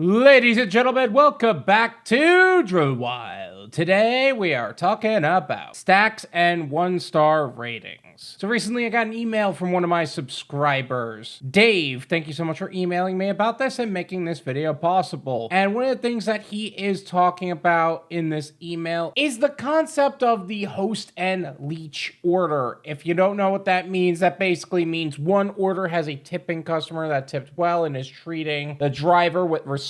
Ladies and gentlemen, welcome back to Driven Wyld. Today we are talking about stacks and one-star ratings. So recently I got an email from one of my subscribers. Dave, thank you so much for emailing me about this and making this video possible. And one of the things that he is talking about in this email is the concept of the Host and Leech Order. If you don't know what that means, that basically means one order has a tipping customer that tipped well and is treating the driver with respect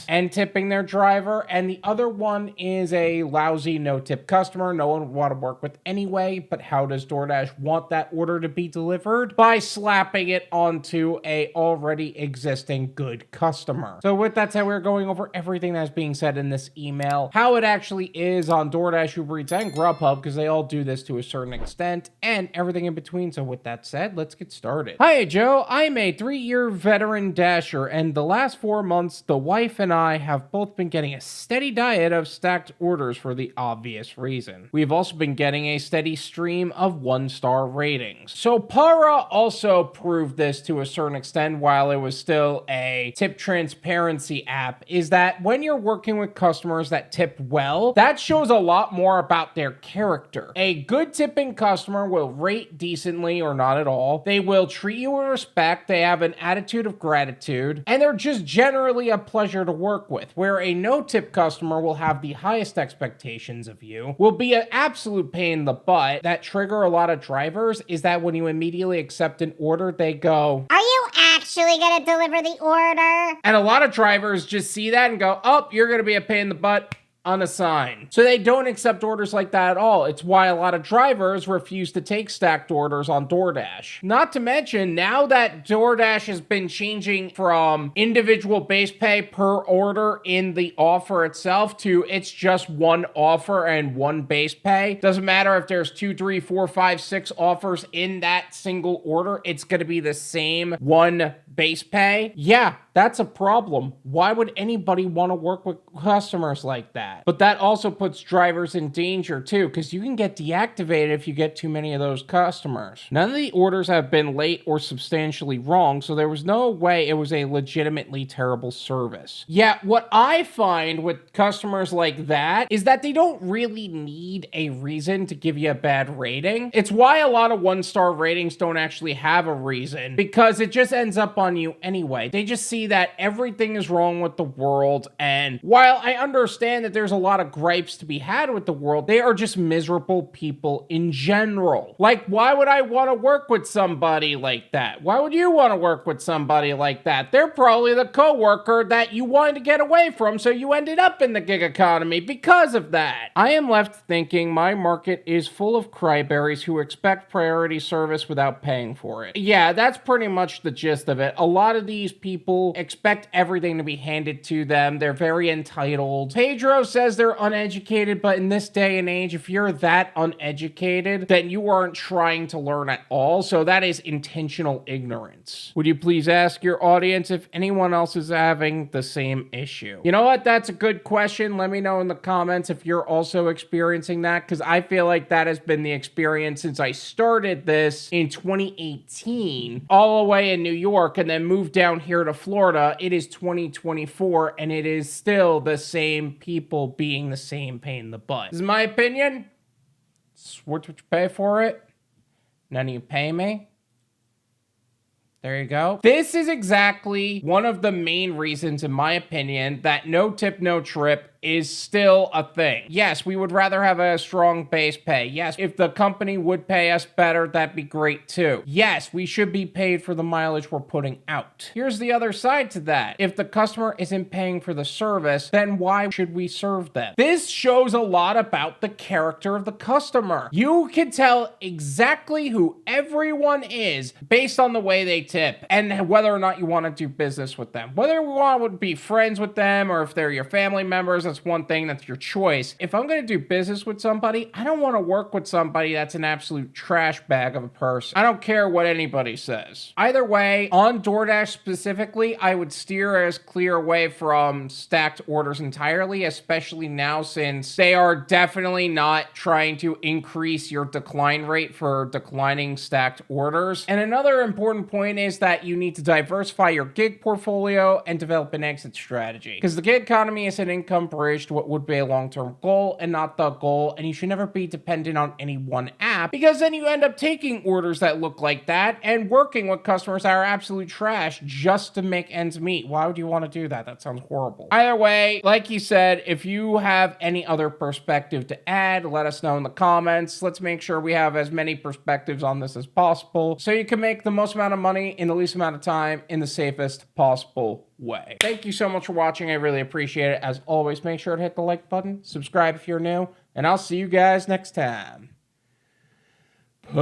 and tipping their driver, and the other one is a lousy no-tip customer no one would want to work with anyway. But how does DoorDash want that order to be delivered? By slapping it onto a already existing good customer. So with that said, we're going over everything that's being said in this email, how it actually is on Doordash, UberEats, and Grubhub, because they all do this to a certain extent, and everything in between. So with that said, let's get started. Hi Joe, I'm a 3-year veteran dasher, and the last 4 months the wife and I have both been getting a steady diet of stacked orders for the obvious reason. We've also been getting a steady stream of 1-star ratings. So Para also proved this to a certain extent while it was still a tip transparency app, is that when you're working with customers that tip well, that shows a lot more about their character. A good tipping customer will rate decently or not at all. They will treat you with respect. They have an attitude of gratitude, and they're just generally a pleasure to work with. Where a no-tip customer will have the highest expectations of you, will be an absolute pain in the butt that trigger a lot of drivers, is that when you immediately accept an order, they go, "Are you actually gonna deliver the order?" And a lot of drivers just see that and go, oh, you're gonna be a pain in the butt. Unassigned. So they don't accept orders like that at all. It's why a lot of drivers refuse to take stacked orders on DoorDash. Not to mention, now that DoorDash has been changing from individual base pay per order in the offer itself to it's just one offer and one base pay. Doesn't matter if there's 2, 3, 4, 5, 6 offers in that single order, it's going to be the same one base pay. Yeah, that's a problem. Why would anybody want to work with customers like that? But that also puts drivers in danger too, because you can get deactivated if you get too many of those customers. None of the orders have been late or substantially wrong, so there was no way it was a legitimately terrible service. Yeah, what I find with customers like that is that they don't really need a reason to give you a bad rating. It's why a lot of 1-star ratings don't actually have a reason, because it just ends up on you anyway. They just see that everything is wrong with the world, and while I understand that there's a lot of gripes to be had with the world, they are just miserable people in general. Like, why would I want to work with somebody like that? Why would you want to work with somebody like that? They're probably the coworker that you wanted to get away from, so you ended up in the gig economy because of that. I am left thinking my market is full of cryberries who expect priority service without paying for it. Yeah, that's pretty much the gist of it. A lot of these people expect everything to be handed to them. They're very entitled. Pedro says they're uneducated, but in this day and age, if you're that uneducated, then you aren't trying to learn at all. So that is intentional ignorance. Would you please ask your audience if anyone else is having the same issue? You know what? That's a good question. Let me know in the comments if you're also experiencing that, because I feel like that has been the experience since I started this in 2018, all the way in New York, and then moved down here to Florida. It is 2024, and it is still the same people being the same pain in the butt. This is my opinion. It's worth what you pay for it. None of you pay me. There you go. This is exactly one of the main reasons, in my opinion, that no tip, no trip is still a thing. Yes, we would rather have a strong base pay. Yes, if the company would pay us better, that'd be great too. Yes, we should be paid for the mileage we're putting out. Here's the other side to that. If the customer isn't paying for the service, then why should we serve them? This shows a lot about the character of the customer. You can tell exactly who everyone is based on the way they tip and whether or not you want to do business with them. Whether you want to be friends with them or if they're your family members, that's one thing, that's your choice. If I'm going to do business with somebody, I don't want to work with somebody that's an absolute trash bag of a person. I don't care what anybody says. Either way, on DoorDash specifically, I would steer as clear away from stacked orders entirely, especially now since they are definitely not trying to increase your decline rate for declining stacked orders. And another important point is that you need to diversify your gig portfolio and develop an exit strategy. Because the gig economy is an income bridge to what would be a long-term goal and not the goal, and you should never be dependent on any one app, because then you end up taking orders that look like that and working with customers that are absolute trash just to make ends meet. Why would you want to do that? That sounds horrible. Either way, like you said, if you have any other perspective to add, let us know in the comments. Let's make sure we have as many perspectives on this as possible so you can make the most amount of money in the least amount of time in the safest possible way. Thank you so much for watching. I really appreciate it. As always, make sure to hit the like button, subscribe if you're new, and I'll see you guys next time. Peace.